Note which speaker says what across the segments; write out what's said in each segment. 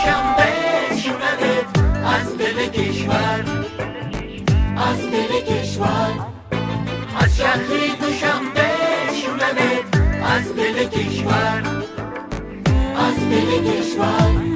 Speaker 1: دوشنبه شونمت از دل کشور از دل کشور از شهری دوشنبه شونمت از دل کشور از دل کشور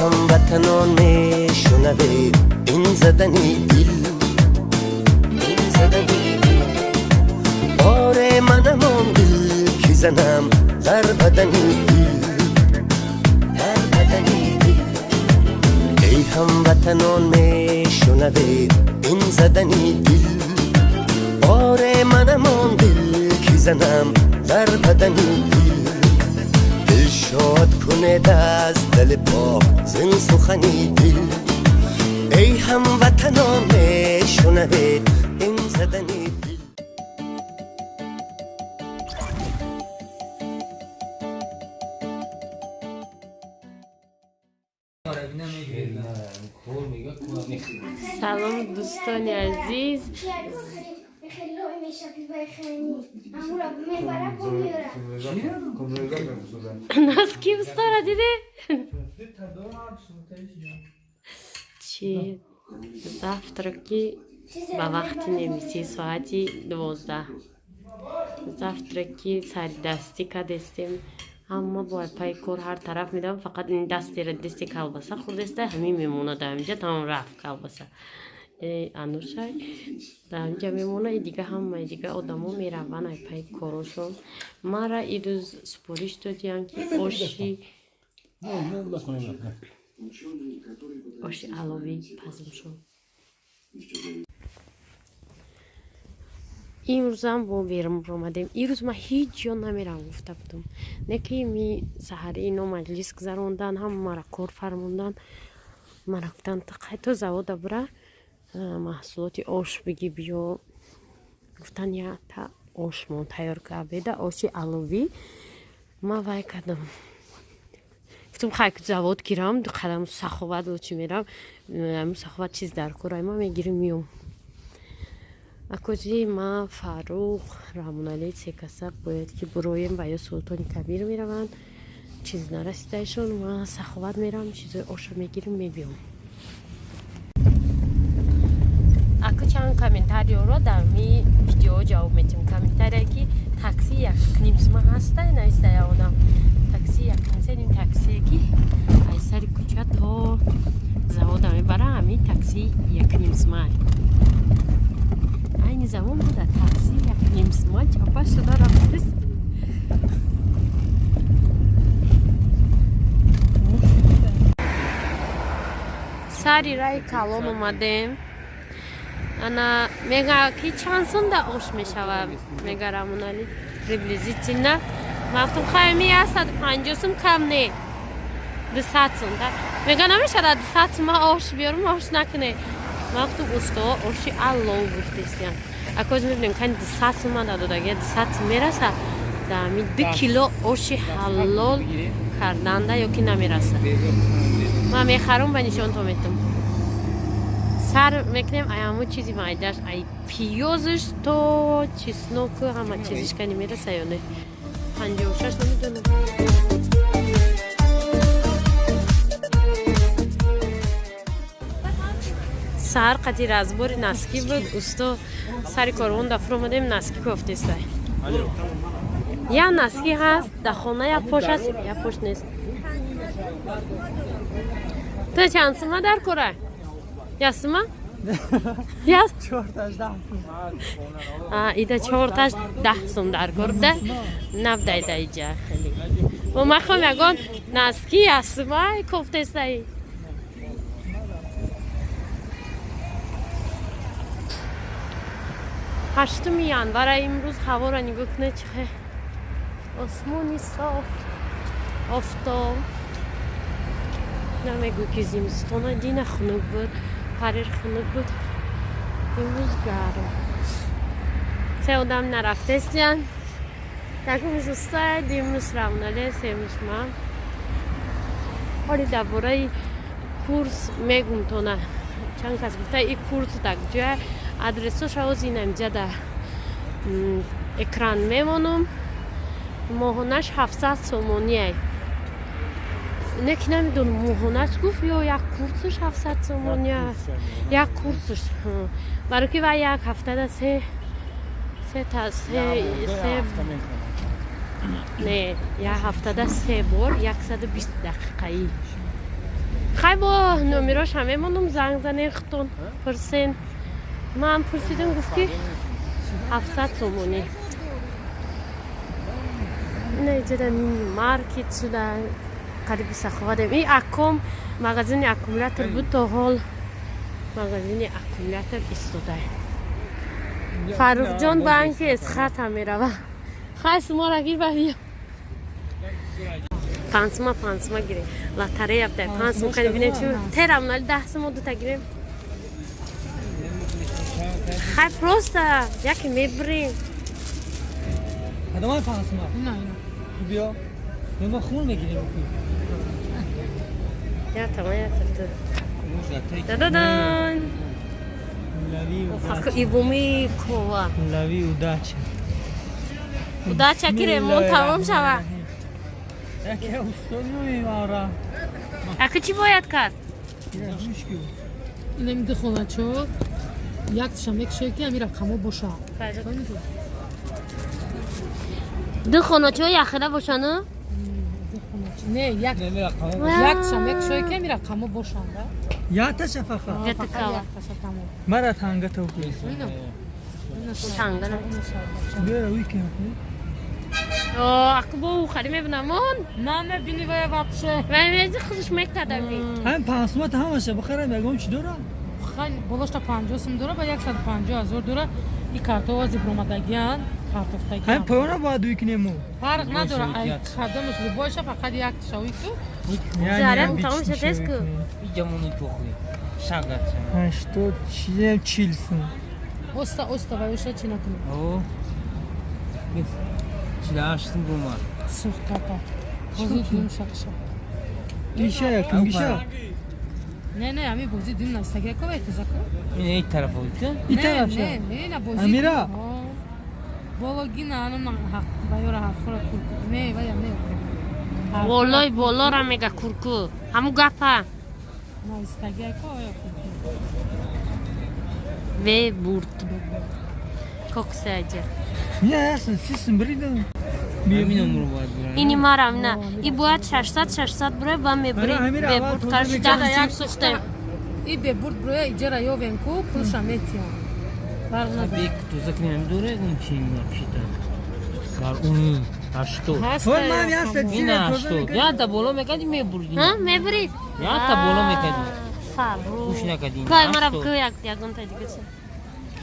Speaker 2: هموطنان میشنوید این زدنی دل این زدنی دل بار منم آن دل که زنم در بدنی دل در بدنی دل ای هموطنان میشنوید این زدنی دل بار منم آن دل که زنم در بدنی دل دل شاد کنه از دل پاک زن سخنی دل ای هموطنان میشنوید این زدنی دل
Speaker 3: سلام دوستان عزیز носки устора диде чи завтраки ба вақти немиси соати 12 завтраки саридастӣ кардестем аммо бо пай кор ҳар тараф медам фақат ин дастера дисти калбаса хурдеста ҳамин мемона дар инҷа тамом рафт калбаса анушай дар инҷа мемона и дига ҳамаи дига одамо мераванд ай пай корошон мара ирӯз супориш додиянд ки оши аловӣ пазмшон имрӯзам бо берун омадем ирӯз ман ҳеҷ ҷо намерам гуфта будам не ки ми саҳари ино маҷлис гузарондан ҳама мара кор фармондан мара гуфтанд қайто завода бура маҳсулоти ош биги биё гуфтанд якта ошмон тайёр кардеда оши аловӣ ман вай кардам гуфтам хай завод гирам қадам саховат чи мерам саховат чиз дар кора ма мегирим миём акози ма фарух рамоналӣ секаса бояд ки буроем ба ё султони кабир мераванд чиз нарасидаашон ма саховат мерам чизои оша мегирим мебиём аку чанд комментариёро дар ми видео ҷавоб метим комментарие ки такси якнимсма ҳастай наистая одам такси якнимса ин таксие ки аз сари кӯча то завода мебара ҳамин такси якнимсма айни замон буда такси якнимсма чапа шуда рафтаст сари раи калон омадем ана мега ки чанд сомда ош мешава мега рамонали приблизительно мафтум хайми 150 сум кам не 200 сум да мега намешада 200 сум ош биёрум ош накне мафтум усто оши аллов гуфтестиям акоз мебинем кани 200 сум дадодаги 200 сум мераса да ми 2 кило оши ҳаллол карданда ёки намераса ман мехарум ба нишонто метум сар мекунем ай ҳамун чизи майдаш ай пиёзиш то чесноку ҳама чизиш кани мераса ё не 56 намедонам сар қади разбори наски буд усто сари корвон дафур омадем наски кофтестай я наски ҳаст дар хона як пош аст як пош нест то чанд сума дар кора ясума я 4 ида 10 сум дар корда навдайда иҷа хеле бо махом ягон наски ясума кофтестай ҳаштуми январа имрӯз ҳаворо нигоҳ кунед чихе осмони соф офтоб намегӯ ки зимистона дина хунук буд ҳарир хунук буд امروز گرم سه آدم نرفتستن یکمش استاد دیمش رامناله سیمش ما حالی درباره کورس میگم تو نه چند کس گفته این کورس در کجا آدرسش از این اینجا در اکران میمونم ماهانش 700 سومونیه نک نمیدونم ماهانش گفت یا یک کورسش 700 سومونیه یک کورسش برای که و یک هفته ده سه نه یک هفته ده سه بار 120 دقیقه خیلی با نمیراش همه مونم زنگ زنه اختون پرسین من پرسیدم گفت که 700 سومونی نه جدا مارکت شده قریب سخوادم این اکم مغازین اکومولاتور بود تا حال مغازین اکومولاتور ایستاده فاروق جان بانک اسخط هم میره خواست ما را گیر بیا پانسما گیره لاتاری ابده پانسما کنی بینیم چی تیرم نالی 10 سما دو تا گیریم خیلی پروسته یکی میبریم
Speaker 4: ادامه پانسما نه بیا ما خون بگیریم
Speaker 3: یا تمام یا دادادان ایبومی کوا
Speaker 4: لوی
Speaker 3: удача که ремонт تمام شود
Speaker 4: یکی استونیو میمارا
Speaker 3: اخی چی باید کرد؟
Speaker 5: اینه میده خونه چو یک تشم یک شوکی همی رقمو باشه
Speaker 3: دو خونه چو یخیده باشه نه؟
Speaker 5: نه یک تشم یک شوکی همی رقمو باشه
Speaker 4: یا تا شفافا
Speaker 3: جت کوا
Speaker 4: مرا تانگا تو کی
Speaker 3: تانگا نه
Speaker 4: بیا ویکند
Speaker 3: اکو با خری میبینمون
Speaker 5: نه بینی وای واپشه
Speaker 3: و میزی خودش میکردمی
Speaker 4: هم پانسما تماشه بخره میگم چی دورا
Speaker 5: خیلی بولش تا 50 سوم دوره با 150,000 دوره این کارتو وازی برومدگیان کارتوفتگیان
Speaker 4: هم پایونا باید ویکنیمو
Speaker 5: فرق نداره ای خدمش رو باشه فقط یک تشوی تو
Speaker 3: زارم تمام شده است که
Speaker 6: Idziemy pochuj. Szagać.
Speaker 4: هشتاد چیه چیلسون
Speaker 5: اوستا و اوشا چی نکنی
Speaker 6: O. Biz. Çilaştın bunlar.
Speaker 5: سوخت تا بازی دیم شخصا
Speaker 4: ایشه یکم گیشه
Speaker 5: نه همین بازی دیم نستگه که باید تزاکو
Speaker 6: Yine ilk taraf oldu.
Speaker 4: این طرف شد
Speaker 5: نه بازی
Speaker 4: امیرا
Speaker 5: بالا نه انا حق بایورا حفره کورکو نه باید نه
Speaker 3: بالای بالا را میگه کورکو همو گپه
Speaker 5: نه استگه که باید
Speaker 3: و برد کوکس اجر
Speaker 4: niye yersin sizsin biriydin
Speaker 6: Emin umuru var buranın.
Speaker 3: اینی مارم نه این باید 600 بره و میبری
Speaker 4: امیر
Speaker 3: به
Speaker 4: اول
Speaker 3: برد
Speaker 4: توضیح
Speaker 3: کارش
Speaker 4: بده.
Speaker 3: ده سیم سوخته
Speaker 5: ای به برد بروی ایجارا یا ونکو پولش هم اتیان فرق نداره
Speaker 6: Tabii tuzak nem dure gumçin yapıştı. Var onu açtı.
Speaker 5: هست
Speaker 4: Oğlum ben yersin
Speaker 6: Yine açtı. Ya da bolo mekadi mi burgin?
Speaker 3: ها میبرید
Speaker 6: Ya da bolo mekadi.
Speaker 3: فارو
Speaker 6: Kuş ne kadin.
Speaker 3: کای مرا بکو یکم تا دیگه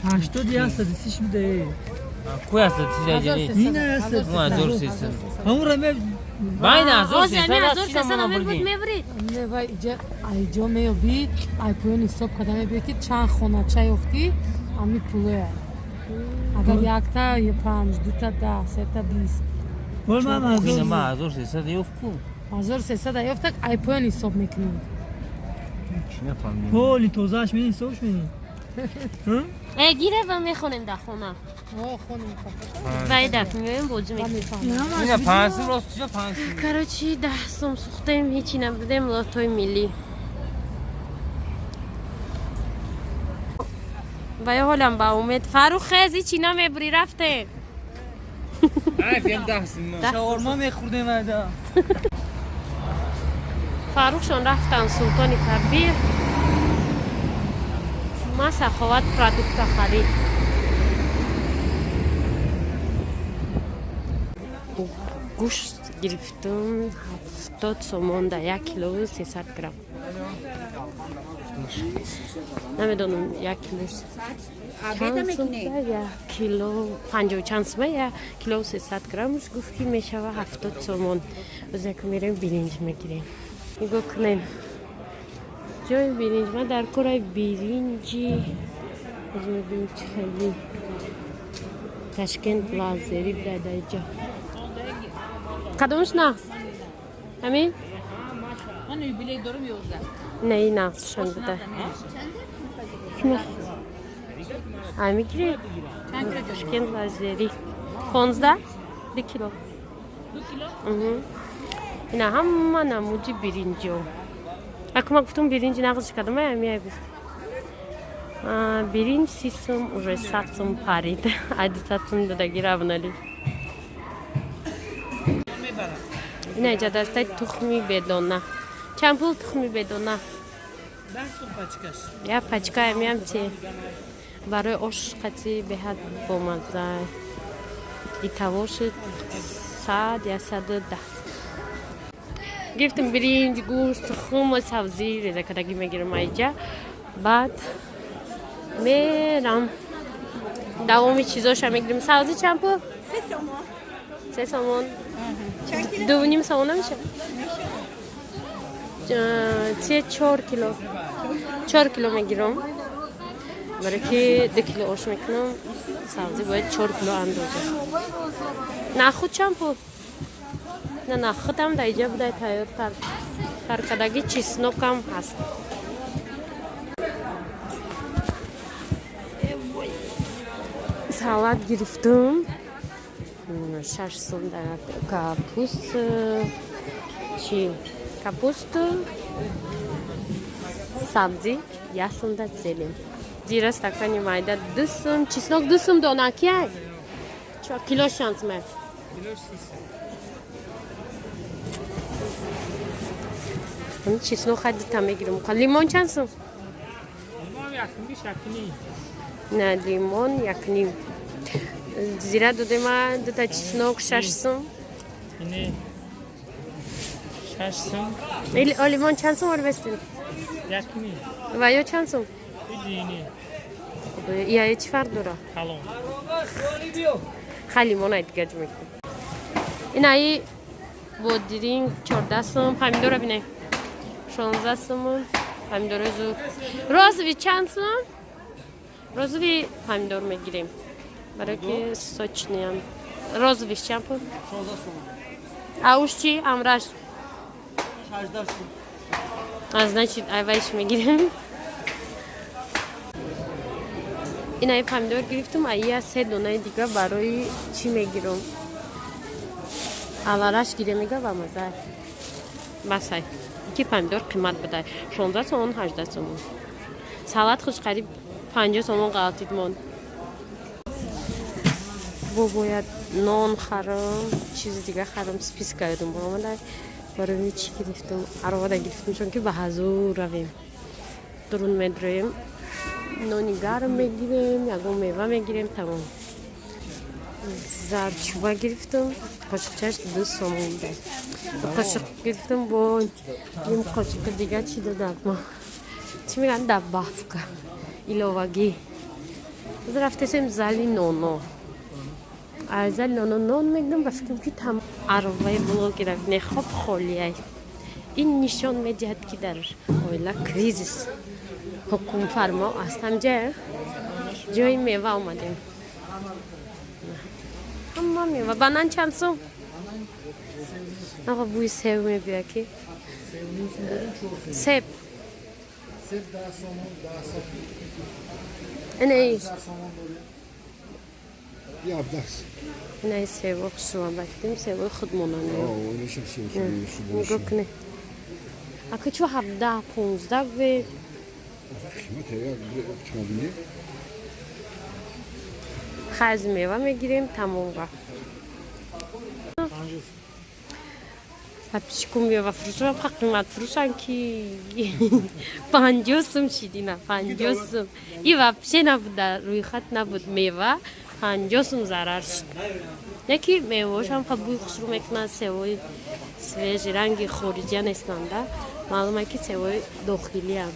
Speaker 4: هشتاد yersin siz şimdi
Speaker 6: Koyarsa size acele.
Speaker 4: yine yersin
Speaker 6: Bu zor sesin.
Speaker 4: همون رمه
Speaker 6: Bayna zor
Speaker 3: آز
Speaker 6: sesin.
Speaker 3: امی
Speaker 6: Sen
Speaker 3: ازور
Speaker 6: açtın
Speaker 3: سسن
Speaker 6: bana
Speaker 3: امی بود
Speaker 6: burgin.
Speaker 3: میبرید
Speaker 5: نه وای ایجا میو بی ای پوین حساب کدامه بی که چند خونه چای افتی امی پوله اگر یک تا یا 5 2 تا 10 3 تا 20
Speaker 4: Oğlum ben
Speaker 6: Yine
Speaker 4: hazır
Speaker 6: ma zor sesin de yok ku.
Speaker 5: 1300 یافتک ای پوین حساب میکنیم
Speaker 6: Ne falan.
Speaker 4: Holi tozaş beni soğuş beni
Speaker 3: ای گیره و میخونیم در خونه
Speaker 5: آه خونیم
Speaker 3: باید دفت میگویم بوجه میکنیم
Speaker 6: Yine pansı rostça pansı.
Speaker 3: کراچی 10 سوم سوختیم هیچی نبودیم لاتوی میلی بای حالم با امید فاروق خیزی چی نمیبری رفته
Speaker 6: Ay film dahsin.
Speaker 4: Şaorma mekhurdem ada
Speaker 3: فاروق شون رفتن سلطانی کبیر ما سخاوت پرادکت خرید گوشت گرفتم 70 سومون در 1 کیلو 300 گرم نمیدونم 1 کیلو چند سوم در 1 کیلو 50 چند سومه 1 کیلو 300 گرمش گفت که میشه 70 سومون بذار که میریم برنج میگیریم نگاه کنین جای برنج ما در کورای برنجی از میبینیم چه خیلی تشکند لازری بده اینجا. کدومش نقص؟ همین؟
Speaker 7: من yubiley durum yolda.
Speaker 3: neyi naqsishon bده همین گیری تشکند لازری 15 2 کیلو
Speaker 7: 2 kilo.
Speaker 3: اینا همه نمودی birinci o. Aklıma kutum birinci naqs çıkardım ya yemeğe biz. Birinci sistem уже satsım parid. Hadi satsım da giravnali. اینا اینجا دسته تخمی بدونه چند پول تخمی بدونه
Speaker 6: 10 сум пачкаш.
Speaker 3: یا پچکا همیم چی برای آش قطعی به حد بامزه این تواش 100 یا 110 گرفتم برنج گوشت تخم و سبزی ریزکدگی میگیرم اینجا بعد میرم دوامی چیزاش هم میگیرم سبزی چند پول؟ 3 سومون 2.5 سومون میشه؟ چه 4 کیلو 4 کیلو میگیرم برای که 2 کیلو آش میکنم سبزی باید 4 کیلو اندازه نخود چند پول؟ نه نخود هم در اینجا بوده تیار کردگی چیسنوک هم هست سالاد گرفتم 6 сум در کاپوست چی؟ کاپوست سبزی 1 сум در زلیم زیر استکانی مایده 2 сум چیسنوک 2 сум دونکیه چه کیلو شانس می چیسنوک خیلی تا میگیرم لیمون چند سум؟
Speaker 6: لیمون یکنی شکنی.
Speaker 3: نه لیمون یکنیم زیرا دادم دو تا چیسنوک 6 сум
Speaker 6: اینه 6 сум.
Speaker 3: لیمون چند سум رو بستیم؟
Speaker 6: یکنی.
Speaker 3: و یا چند سум؟
Speaker 6: اینه.
Speaker 3: یا چی فرق داره؟
Speaker 6: کلون.
Speaker 3: خیلی لیمون های دیگه میکنم این ای با درینگ 14 سум پمیدور بینه 16 سومون پمیدور زو روزوی چند سум؟ روزوی پمیدور میگیریم برای که سوچنی هم روزویش چند پول؟
Speaker 4: 16 сум.
Speaker 3: اوش چی؟ امرش
Speaker 4: 18 сум.
Speaker 3: از نچید ایوایش میگیریم این ای پمیدور گرفتم ای 3 دونه دیگه برای چی میگیرم алараш гире мега ва маза басай ки помидор қимат буда 16 сомон 18 сомон салат хуш қариб 50 сомон қалтид мон бо бояд нон харам чизи дига харам списка ёдам омада барои чи гирифтам аровада гирифтам чунки ба ҳазур равем дурун медроем нони гарм мегирем ягон мева мегирем тамом зарчуба гирифтам қошиқчаш 2 сомон буд қошиқ гирифтам бо ним қошиқи дига чи додам чи меган добавка иловагӣ рафтесем зали ноно аз зали ноно нон мегирам ва фикрам ки там арваи блогера нехоб холияй ин нишон медиҳад ки дар оила кризис ҳукумфармо аст ҳамҷа ҷои мева омадем ҳама мева банан чанд сум аға бӯи себ мебия ки себ инаи инаи себо хушума бактим себои худмонанӣ нигоҳ кунед ака чӯ 17-15 ве хаз мева мегирем тамом ва папичку мева фурӯшам ха қимат фурӯшам ки 50 сум шидина 50 сум и вообще набуда рӯи хат набуд мева 50 сум зарар шуд яки мевашам ха бӯи хушрӯ мекунад севои свежи ранги хориҷия нестанда маълума ки севои дохилиам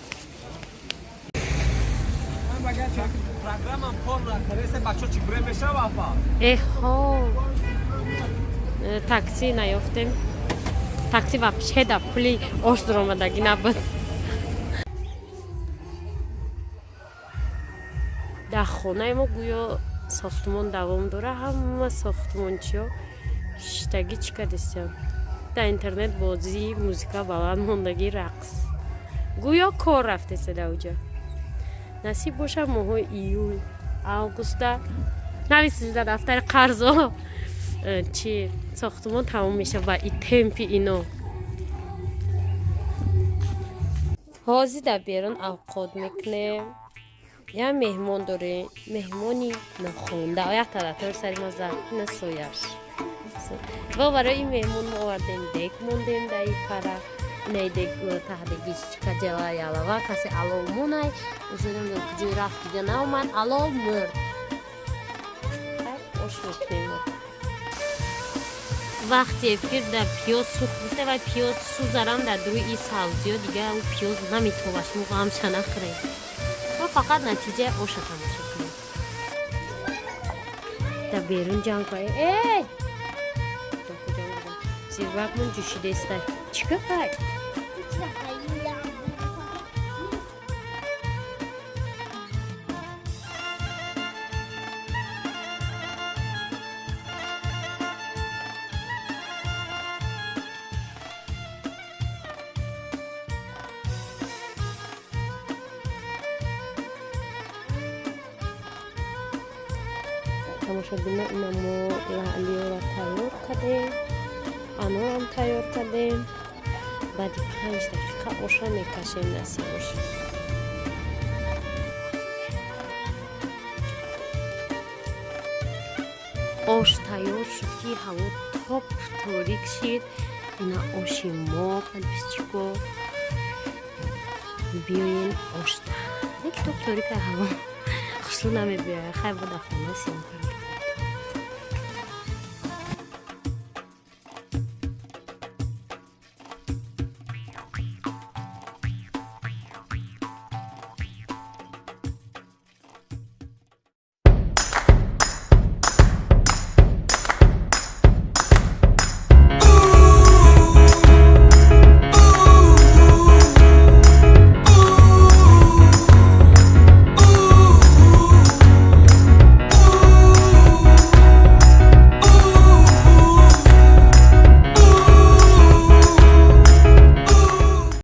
Speaker 3: эҳо такси наёфтем такси вообще да пули ош даромадагӣ набуд дар хонаи мо гӯё сохтмон давом дора, ҳама сохтмончиҳо шиштагӣ чӣ кардистиям дар интернет бозӣ, музика баланд мондагӣ, рақс гӯё кор рафтеса дар уҷа. насиб боша моҳои июл августа нависида дафтари қарзо чи сохтмон тамом меша ба и темпи ино. ҳозир дар берун авқот мекунем. Я меҳмон дорем, меҳмони нохонда як таратор сари ма зад ина сояш ва барои ин меҳмон мо овардем дек мондем дар ин пара инаи дек таҳдагиш каҷала ялава касе алов монай ӯшо намедонам куҷои рафт дига наомад алов мӯрд ош мекунем. вақте фир дар пиёз сухт биста ва пиёз сӯзарам дар дуруи ин сабзиё дига ӯ пиёз наметоваш мо ғамша нахӯрем. ва фақат натиҷаи оша тамошо кунем. дар берун ҷанг кунем. зирвақмон ҷӯшидеста чика кай тамошобина ина мо лаълиёро тайёр кардем, анорам тайёр кардем. баъди 5 дақиқа оша мекашем. насиб боша. ош тайёр шуд ки ҳаво топ торик шид. ина оши мо подписчико биёен ошта. як топ торика ҳаво хушлу намебиёяд. хай бо дар хона сиём кардем.